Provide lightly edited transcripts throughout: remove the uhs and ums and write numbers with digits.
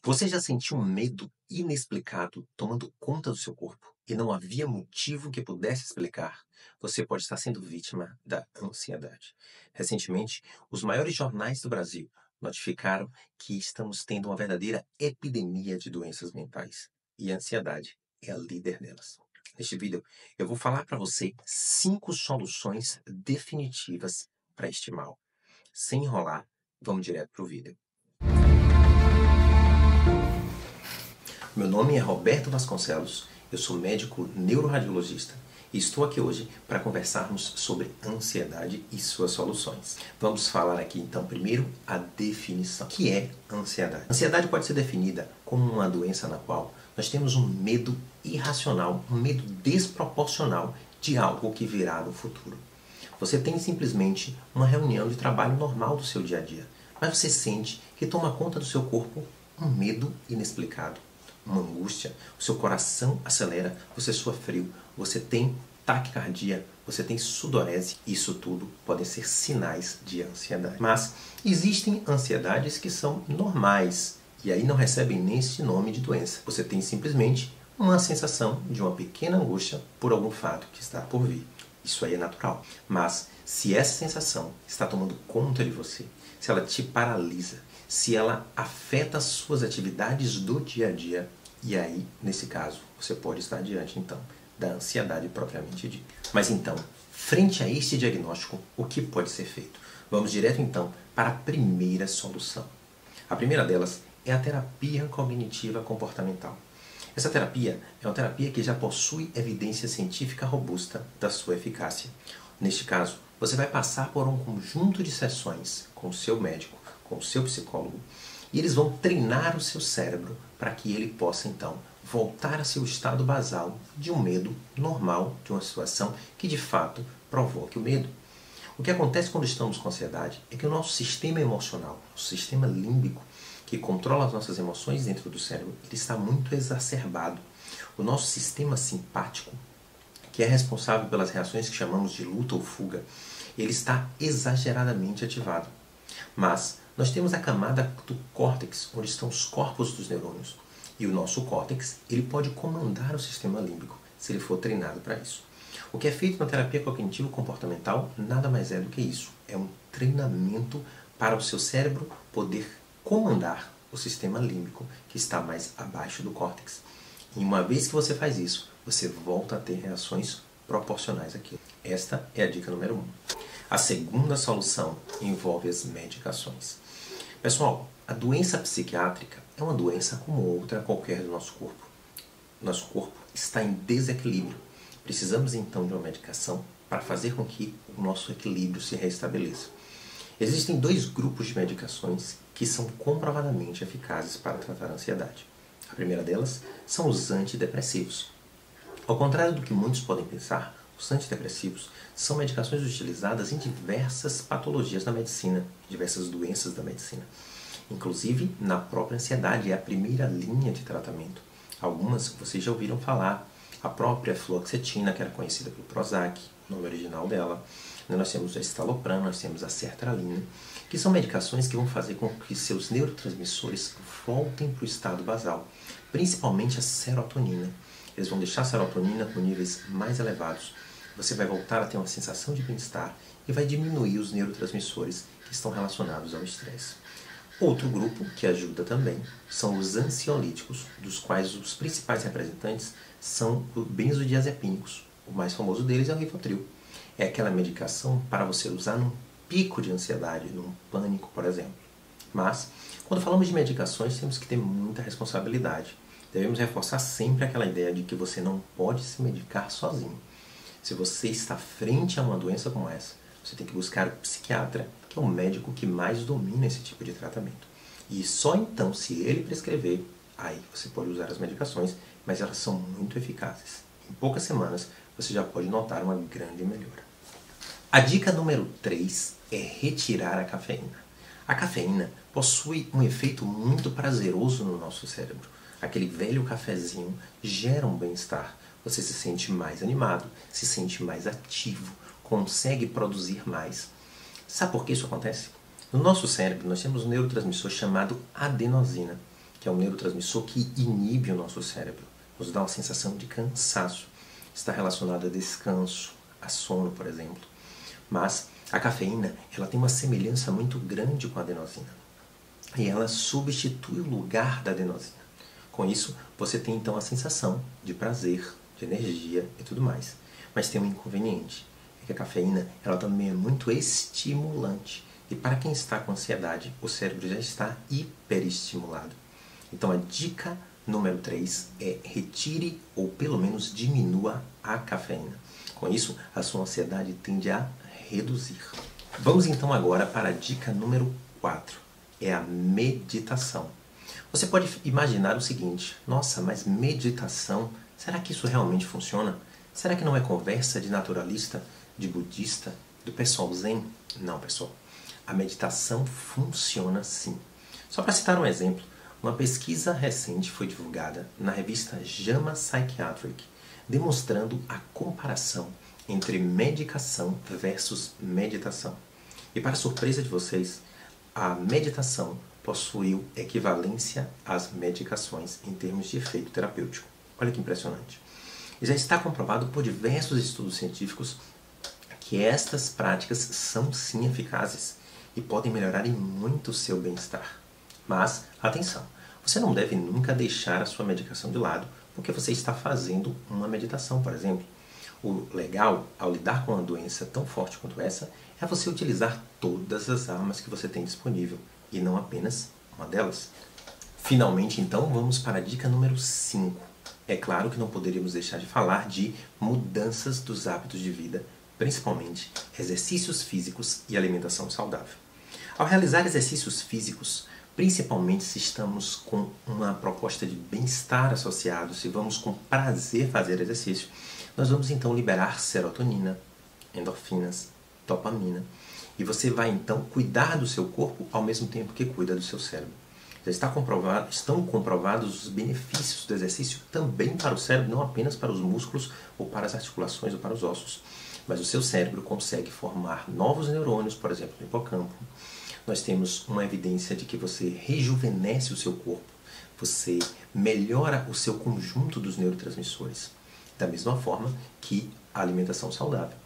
Você já sentiu um medo inexplicado tomando conta do seu corpo e não havia motivo que pudesse explicar? Você pode estar sendo vítima da ansiedade. Recentemente, os maiores jornais do Brasil notificaram que estamos tendo uma verdadeira epidemia de doenças mentais e a ansiedade é a líder delas. Neste vídeo, eu vou falar para você 5 soluções definitivas para este mal. Sem enrolar, vamos direto para o vídeo. Meu nome é Roberto Vasconcelos, eu sou médico neuroradiologista e estou aqui hoje para conversarmos sobre ansiedade e suas soluções. Vamos falar aqui então primeiro a definição. O que é ansiedade? Ansiedade pode ser definida como uma doença na qual nós temos um medo irracional, um medo desproporcional de algo que virá no futuro. Você tem simplesmente uma reunião de trabalho normal do seu dia a dia, mas você sente que toma conta do seu corpo um medo inexplicado, uma angústia, o seu coração acelera, você sua frio, você tem taquicardia, você tem sudorese. Isso tudo podem ser sinais de ansiedade. Mas existem ansiedades que são normais e aí não recebem nem esse nome de doença. Você tem simplesmente uma sensação de uma pequena angústia por algum fato que está por vir. Isso aí é natural. Mas se essa sensação está tomando conta de você, se ela te paralisa, se ela afeta as suas atividades do dia a dia, e aí, nesse caso, você pode estar diante, então, da ansiedade propriamente dita. Mas então, frente a este diagnóstico, o que pode ser feito? Vamos direto, então, para a primeira solução. A primeira delas é a terapia cognitiva comportamental. Essa terapia é uma terapia que já possui evidência científica robusta da sua eficácia. Neste caso, você vai passar por um conjunto de sessões com o seu médico, com o seu psicólogo, e eles vão treinar o seu cérebro para que ele possa, então, voltar a seu estado basal de um medo normal, de uma situação que, de fato, provoque o medo. O que acontece quando estamos com ansiedade é que o nosso sistema emocional, o sistema límbico, que controla as nossas emoções dentro do cérebro, ele está muito exacerbado. O nosso sistema simpático, que é responsável pelas reações que chamamos de luta ou fuga, ele está exageradamente ativado. Mas nós temos a camada do córtex, onde estão os corpos dos neurônios. E o nosso córtex, ele pode comandar o sistema límbico, se ele for treinado para isso. O que é feito na terapia cognitivo-comportamental nada mais é do que isso. É um treinamento para o seu cérebro poder comandar o sistema límbico, que está mais abaixo do córtex. E uma vez que você faz isso, você volta a ter reações proporcionais àquilo. Esta é a dica número 1. A segunda solução envolve as medicações. Pessoal, a doença psiquiátrica é uma doença como outra qualquer do nosso corpo. Nosso corpo está em desequilíbrio. Precisamos então de uma medicação para fazer com que o nosso equilíbrio se restabeleça. Existem 2 grupos de medicações que são comprovadamente eficazes para tratar a ansiedade. A primeira delas são os antidepressivos. Ao contrário do que muitos podem pensar, os antidepressivos são medicações utilizadas em diversas patologias da medicina, diversas doenças da medicina. Inclusive, na própria ansiedade é a primeira linha de tratamento. Algumas vocês já ouviram falar. A própria fluoxetina, que era conhecida pelo Prozac, o nome original dela. Nós temos a estalopram, nós temos a sertralina, que são medicações que vão fazer com que seus neurotransmissores voltem para o estado basal, principalmente a serotonina. Eles vão deixar a serotonina com níveis mais elevados. Você vai voltar a ter uma sensação de bem-estar e vai diminuir os neurotransmissores que estão relacionados ao estresse. Outro grupo que ajuda também são os ansiolíticos, dos quais os principais representantes são os benzodiazepínicos. O mais famoso deles é o Rivotril. É aquela medicação para você usar num pico de ansiedade, num pânico, por exemplo. Mas, quando falamos de medicações, temos que ter muita responsabilidade. Devemos reforçar sempre aquela ideia de que você não pode se medicar sozinho. Se você está frente a uma doença como essa, você tem que buscar o psiquiatra, que é o médico que mais domina esse tipo de tratamento. E só então, se ele prescrever, aí você pode usar as medicações, mas elas são muito eficazes. Em poucas semanas, você já pode notar uma grande melhora. A dica número 3 é retirar a cafeína. A cafeína possui um efeito muito prazeroso no nosso cérebro. Aquele velho cafezinho gera um bem-estar. Você se sente mais animado, se sente mais ativo, consegue produzir mais. Sabe por que isso acontece? No nosso cérebro nós temos um neurotransmissor chamado adenosina, que é um neurotransmissor que inibe o nosso cérebro, nos dá uma sensação de cansaço. Está relacionado a descanso, a sono, por exemplo. Mas a cafeína, ela tem uma semelhança muito grande com a adenosina. E ela substitui o lugar da adenosina. Com isso, você tem então a sensação de prazer, de energia e tudo mais. Mas tem um inconveniente, é que a cafeína, ela também é muito estimulante. E para quem está com ansiedade, o cérebro já está hiperestimulado. Então a dica número 3 é retire ou pelo menos diminua a cafeína. Com isso, a sua ansiedade tende a reduzir. Vamos então agora para a dica número 4. É a meditação. Você pode imaginar o seguinte: nossa, mas meditação, será que isso realmente funciona? Será que não é conversa de naturalista, de budista, do pessoal zen? Não, pessoal. A meditação funciona sim. Só para citar um exemplo, uma pesquisa recente foi divulgada na revista JAMA Psychiatric, demonstrando a comparação entre medicação versus meditação. E para surpresa de vocês, a meditação possuiu equivalência às medicações em termos de efeito terapêutico. Olha que impressionante. E já está comprovado por diversos estudos científicos que estas práticas são sim eficazes e podem melhorar em muito o seu bem-estar. Mas, atenção, você não deve nunca deixar a sua medicação de lado porque você está fazendo uma meditação, por exemplo. O legal, ao lidar com uma doença tão forte quanto essa, é você utilizar todas as armas que você tem disponível e não apenas uma delas. Finalmente, então, vamos para a dica número 5. É claro que não poderíamos deixar de falar de mudanças dos hábitos de vida, principalmente exercícios físicos e alimentação saudável. Ao realizar exercícios físicos, principalmente se estamos com uma proposta de bem-estar associado, se vamos com prazer fazer exercício, nós vamos então liberar serotonina, endorfinas, dopamina, e você vai então cuidar do seu corpo ao mesmo tempo que cuida do seu cérebro. Já estão comprovados os benefícios do exercício também para o cérebro, não apenas para os músculos ou para as articulações ou para os ossos, mas o seu cérebro consegue formar novos neurônios, por exemplo, no hipocampo. Nós temos uma evidência de que você rejuvenesce o seu corpo, você melhora o seu conjunto dos neurotransmissores, da mesma forma que a alimentação saudável.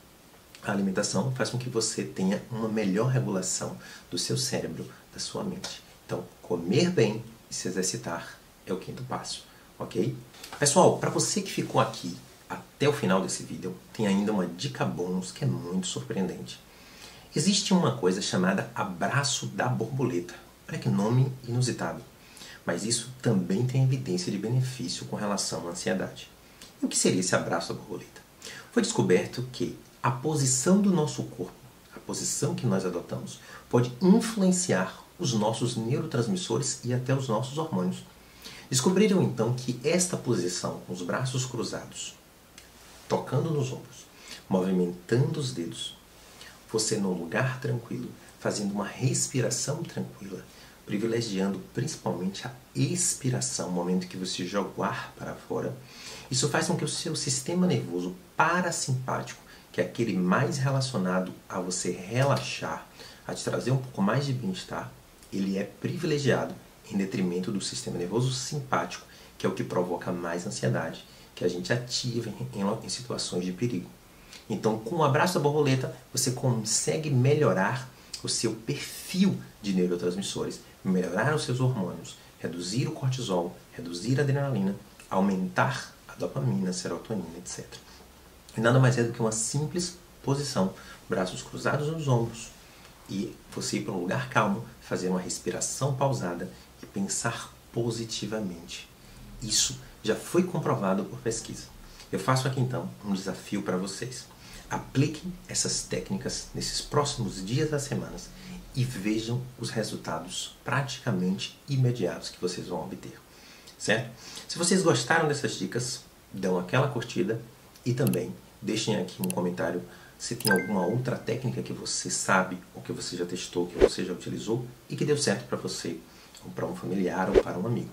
A alimentação faz com que você tenha uma melhor regulação do seu cérebro, da sua mente. Então, comer bem e se exercitar é o 5º passo, ok? Pessoal, para você que ficou aqui até o final desse vídeo, tem ainda uma dica bônus que é muito surpreendente. Existe uma coisa chamada abraço da borboleta. Olha que nome inusitado. Mas isso também tem evidência de benefício com relação à ansiedade. E o que seria esse abraço da borboleta? Foi descoberto que a posição do nosso corpo, a posição que nós adotamos, pode influenciar os nossos neurotransmissores e até os nossos hormônios. Descobriram então que esta posição, com os braços cruzados, tocando nos ombros, movimentando os dedos, você num lugar tranquilo, fazendo uma respiração tranquila, privilegiando principalmente a expiração, o momento que você joga o ar para fora, isso faz com que o seu sistema nervoso parasimpático, que é aquele mais relacionado a você relaxar, a te trazer um pouco mais de bem-estar, ele é privilegiado em detrimento do sistema nervoso simpático, que é o que provoca mais ansiedade, que a gente ativa em situações de perigo. Então, com o abraço da borboleta, você consegue melhorar o seu perfil de neurotransmissores, melhorar os seus hormônios, reduzir o cortisol, reduzir a adrenalina, aumentar a dopamina, a serotonina, etc. E nada mais é do que uma simples posição, braços cruzados nos ombros, e você ir para um lugar calmo, fazer uma respiração pausada e pensar positivamente. Isso já foi comprovado por pesquisa. Eu faço aqui então um desafio para vocês. Apliquem essas técnicas nesses próximos dias das semanas e vejam os resultados praticamente imediatos que vocês vão obter, certo? Se vocês gostaram dessas dicas, dão aquela curtida e também deixem aqui um comentário se tem alguma outra técnica que você sabe ou que você já testou, que você já utilizou e que deu certo para você, ou para um familiar ou para um amigo.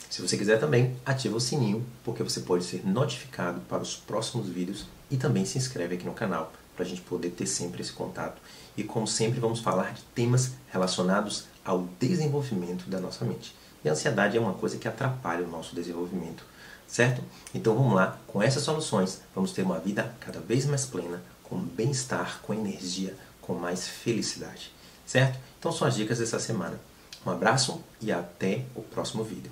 Se você quiser também, ativa o sininho, porque você pode ser notificado para os próximos vídeos e também se inscreve aqui no canal, para a gente poder ter sempre esse contato. E como sempre, vamos falar de temas relacionados ao desenvolvimento da nossa mente. E a ansiedade é uma coisa que atrapalha o nosso desenvolvimento, certo? Então vamos lá, com essas soluções, vamos ter uma vida cada vez mais plena, com bem-estar, com energia, com mais felicidade, certo? Então são as dicas dessa semana. Um abraço e até o próximo vídeo.